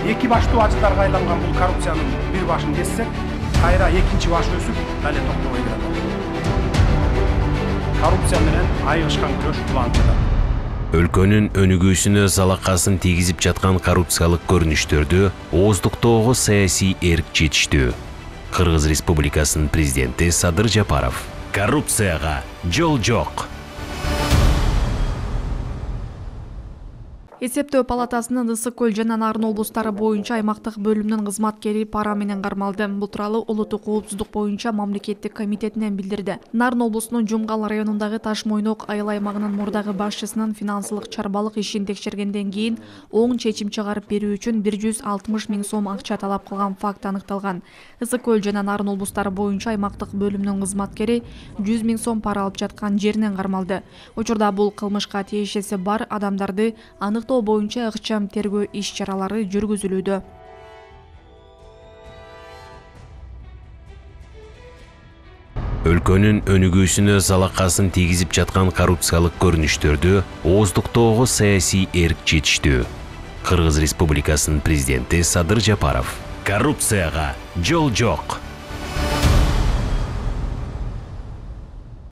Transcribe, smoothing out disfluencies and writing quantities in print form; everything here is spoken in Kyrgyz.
Эки баштуу ажыдарга айланган бул коррупциянын бир башын кессек, кайра экинчи баш өсүп, дале токтобой келет. Коррупция менен айыгышкан күрөш улантылат. Өлкөнүн өнүгүүсүнө залакасын тийгизип жаткан коррупциялык көрүнүштөрдү ооздуктоого саясий эрк жетиштүү. Кыргыз Республикасынын президенти Садыр Жапаров: коррупцияга жол жок. Эсептөө палатасынын Ысык Көл жана Нарын облустары боюнча аймактык бөлүмүнүн кызматкери пара менен кармалды. Бул тууралуу Улуттук коопсуздук боюнча мамлекеттик комитетинен билдирди. Нарын облусунун Жумгал районундагы Таш Мойнок айыл аймагынын мурдагы башчысынын финансылык чарбалык ишин текшергенден кийин оң чечим чыгарып берүү үчүн 160 миң сом акча талап кылган факт аныкталган. Ысык Көл жана Нарын облустары боюнча аймактык бөлүмүнүн кызматкери 100 миң сом пара алып жаткан жеринен кармалды. Учурда бул кылмышка тиешеси бар адамдарды аныктоо боюнча ыкчам тергөө иш-чаралары жүргүзүлүүдө. Өлкөнүн өнүгүүсүнө залакасын тийгизип жаткан коррупциялык көрүнүштөрдү ооздуктоого саясий эрк жетиштүү. Кыргыз Республикасынын президенти Садыр Жапаров: коррупцияга жол жок.